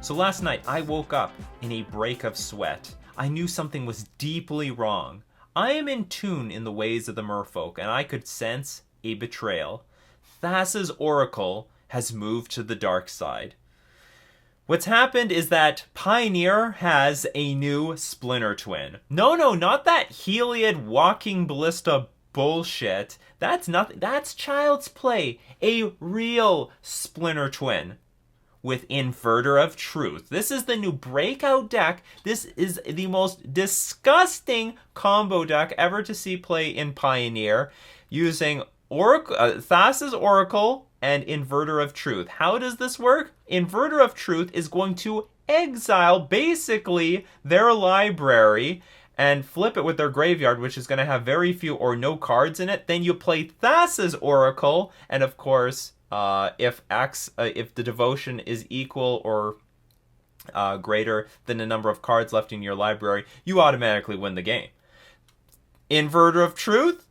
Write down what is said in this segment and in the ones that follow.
So last night, I woke up in a break of sweat. I knew something was deeply wrong. I am in tune in the ways of the merfolk, and I could sense a betrayal. Thassa's oracle has moved to the dark side. What's happened is that Pioneer has a new Splinter twin. No, not that Heliod walking ballista bullshit. That's nothing. That's child's play. A real Splinter twin with Inverter of Truth. This is the new breakout deck. This is the most disgusting combo deck ever to see play in Pioneer, using Thassa's Oracle and Inverter of Truth. How does this work? Inverter of Truth is going to exile basically their library and flip it with their graveyard, which is going to have very few or no cards in it. Then you play Thassa's Oracle, and of course, if the devotion is equal or greater than the number of cards left in your library, you automatically win the game. Inverter of Truth,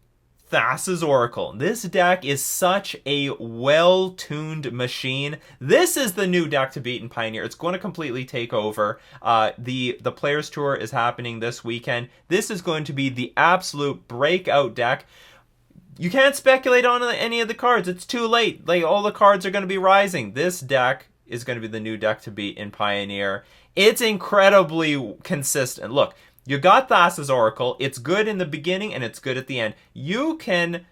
Thassa's Oracle. This deck is such a well-tuned machine. This is the new deck to beat in Pioneer. It's going to completely take over. The Players Tour is happening this weekend. This is going to be the absolute breakout deck. You can't speculate on any of the cards. It's too late. Like, all the cards are going to be rising. This deck is going to be the new deck to beat in Pioneer. It's incredibly consistent. Look, you got Thassa's Oracle. It's good in the beginning and it's good at the end. You can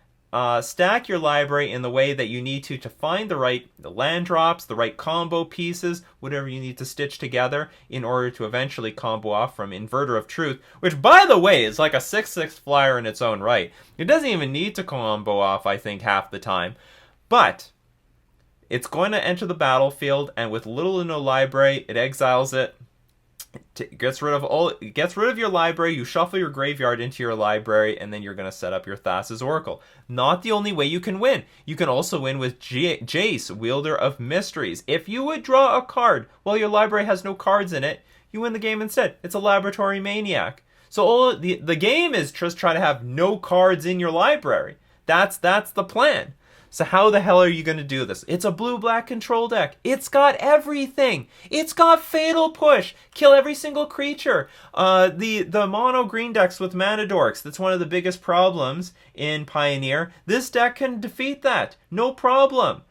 stack your library in the way that you need to find the land drops, the right combo pieces, whatever you need to stitch together in order to eventually combo off from Inverter of Truth, which, by the way, is like a 6/6 flyer in its own right. It doesn't even need to combo off, I think, half the time. But it's going to enter the battlefield, and with little to no library, it exiles it. Gets rid of your library. You shuffle your graveyard into your library, and then you're going to set up your Thassa's Oracle. Not the only way you can win. You can also win with Jace, Wielder of Mysteries. If you would draw a card while your library has no cards in it, you win the game instead. It's a Laboratory Maniac. So the game is just try to have no cards in your library. That's the plan. So how the hell are you going to do this? It's a blue-black control deck. It's got everything. It's got Fatal Push. Kill every single creature. The mono-green decks with Mana Dorks. That's one of the biggest problems in Pioneer. This deck can defeat that. No problem.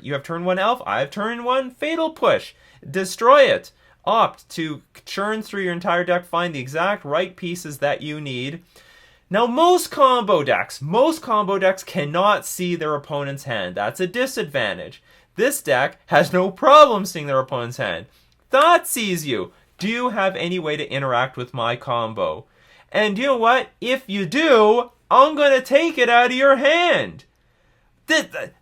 You have turn 1 Elf. I have turn 1 Fatal Push. Destroy it. Opt to churn through your entire deck. Find the exact right pieces that you need. Now, most combo decks cannot see their opponent's hand. That's a disadvantage. This deck has no problem seeing their opponent's hand. Thought sees you. Do you have any way to interact with my combo? And you know what? If you do, I'm going to take it out of your hand.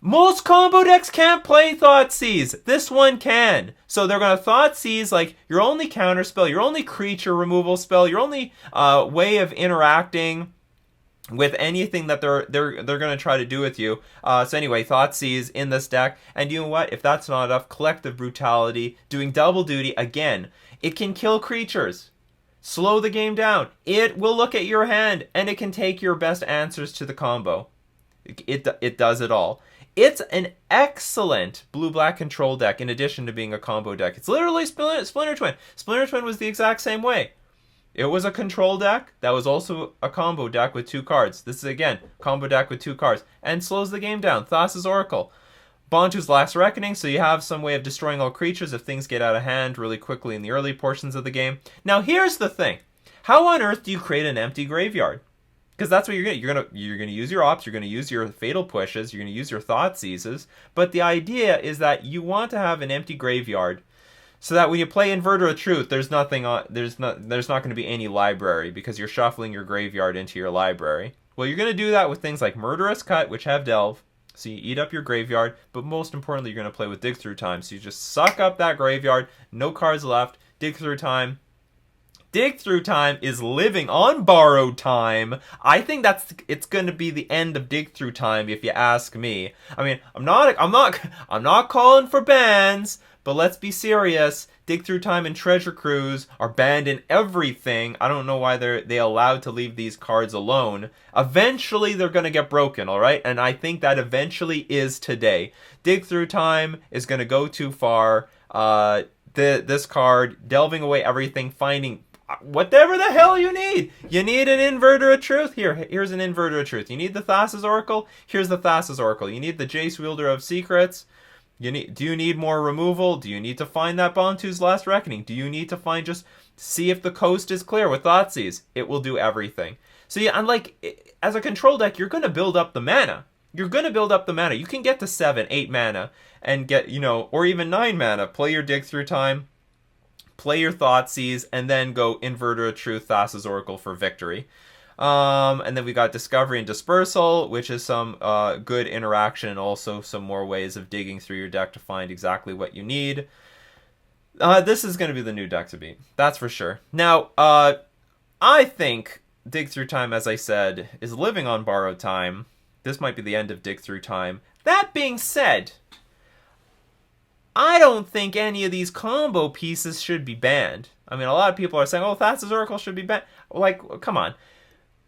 Most combo decks can't play Thoughtseize. This one can. So they're going to Thoughtseize like your only counter spell, your only creature removal spell, your only way of interacting with anything that they're going to try to do with you. So anyway, Thoughtseize in this deck. And you know what? If that's not enough, Collective Brutality, doing double duty again. It can kill creatures. Slow the game down. It will look at your hand, and it can take your best answers to the combo. It does it all. It's an excellent blue-black control deck in addition to being a combo deck. It's literally Splinter Twin. Splinter Twin was the exact same way. It was a control deck that was also a combo deck with 2 cards. This is, again, combo deck with 2 cards. And slows the game down. Thassa's Oracle. Bontu's Last Reckoning, so you have some way of destroying all creatures if things get out of hand really quickly in the early portions of the game. Now, here's the thing. How on earth do you create an empty graveyard? Because that's what you're going to you're going to use your ops, you're going to use your Fatal Pushes, you're going to use your Thoughtseizes, but the idea is that you want to have an empty graveyard so that when you play Inverter of Truth, there's not going to be any library because you're shuffling your graveyard into your library. Well, you're going to do that with things like Murderous Cut, which have Delve, so you eat up your graveyard, but most importantly, you're going to play with Dig Through Time, so you just suck up that graveyard, no cards left, Dig Through Time. Dig Through Time is living on borrowed time. I think it's going to be the end of Dig Through Time, if you ask me. I mean, I'm not calling for bans, but let's be serious. Dig Through Time and Treasure Cruise are banned in everything. I don't know why they allowed to leave these cards alone. Eventually, they're going to get broken, all right? And I think that eventually is today. Dig Through Time is going to go too far. this card, delving away everything, finding whatever the hell you need. You need an Inverter of Truth? Here's an Inverter of Truth. You need the Thassa's Oracle? Here's the Thassa's Oracle. You need the Jace Wielder of Secrets? Do you need more removal? Do you need to find that Bantu's Last Reckoning? Do you need to find just see if the coast is clear with Thoughtseize? It will do everything. So yeah, and like as a control deck, you're going to build up the mana. You're going to build up the mana. You can get to 7, 8 mana and get, or even 9 mana. Play your Dig Through Time, play your Thoughtseize, and then go Inverter of Truth, Thassa's Oracle for victory. And then we got Discovery and Dispersal, which is some good interaction and also some more ways of digging through your deck to find exactly what you need. This is going to be the new deck to beat. That's for sure. Now, I think Dig Through Time, as I said, is living on borrowed time. This might be the end of Dig Through Time. That being said, I don't think any of these combo pieces should be banned. I mean, a lot of people are saying, oh, Thassa's Oracle should be banned. Like, come on.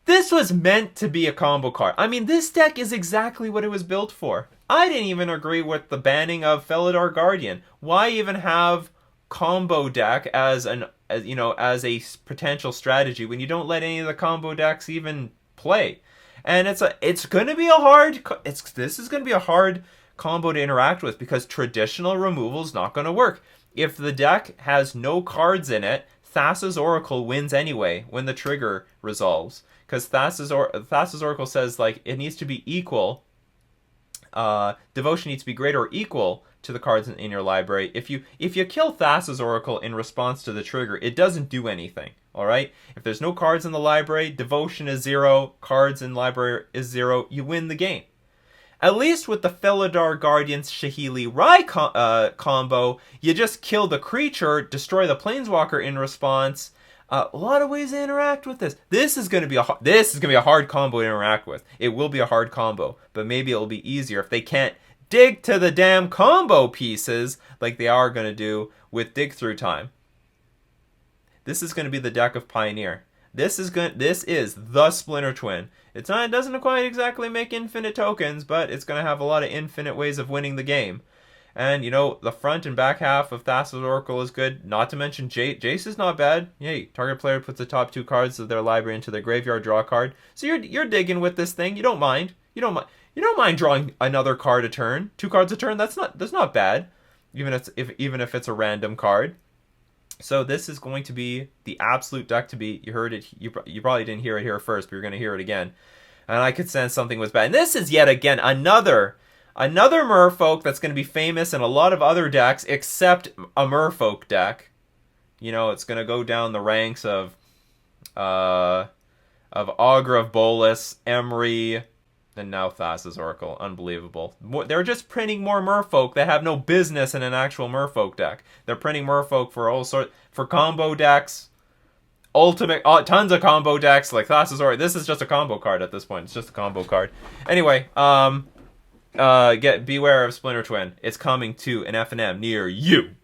This was meant to be a combo card. I mean, this deck is exactly what it was built for. I didn't even agree with the banning of Felidar Guardian. Why even have combo deck as a potential strategy when you don't let any of the combo decks even play? And it's going to be this is going to be a hard combo to interact with because traditional removal is not going to work. If the deck has no cards in it, Thassa's Oracle wins anyway when the trigger resolves. Because Thassa's Oracle says like it needs to be equal. Devotion needs to be greater or equal to the cards in your library. If you kill Thassa's Oracle in response to the trigger, it doesn't do anything. All right. If there's no cards in the library, Devotion is 0. Cards in library is 0. You win the game. At least with the Felidar Guardian's Shahili Rai combo, you just kill the creature, destroy the Planeswalker in response. A lot of ways to interact with this. This is going to be a hard combo to interact with. It will be a hard combo, but maybe it'll be easier if they can't dig to the damn combo pieces like they are going to do with Dig Through Time. This is going to be the deck of Pioneer. This is the Splinter Twin. It doesn't quite exactly make infinite tokens, but it's going to have a lot of infinite ways of winning the game. And, the front and back half of Thassa's Oracle is good. Not to mention Jace is not bad. Yay, target player puts the top 2 cards of their library into their graveyard, draw a card. So you're digging with this thing. You don't mind. You don't mind drawing another card a turn. 2 cards a turn. That's not bad. Even if it's a random card. So this is going to be the absolute deck to beat. You heard it. You probably didn't hear it here first, but you're going to hear it again. And I could sense something was bad. And this is yet again another Merfolk that's going to be famous in a lot of other decks except a Merfolk deck. It's going to go down the ranks of Augur of Bolas, Emry, and now Thassa's Oracle. Unbelievable. They're just printing more Merfolk that have no business in an actual Merfolk deck. They're printing Merfolk for combo decks, ultimate, tons of combo decks like Thassa's Oracle. This is just a combo card at this point. It's just a combo card. Anyway, beware of Splinter Twin. It's coming to an FNM near you.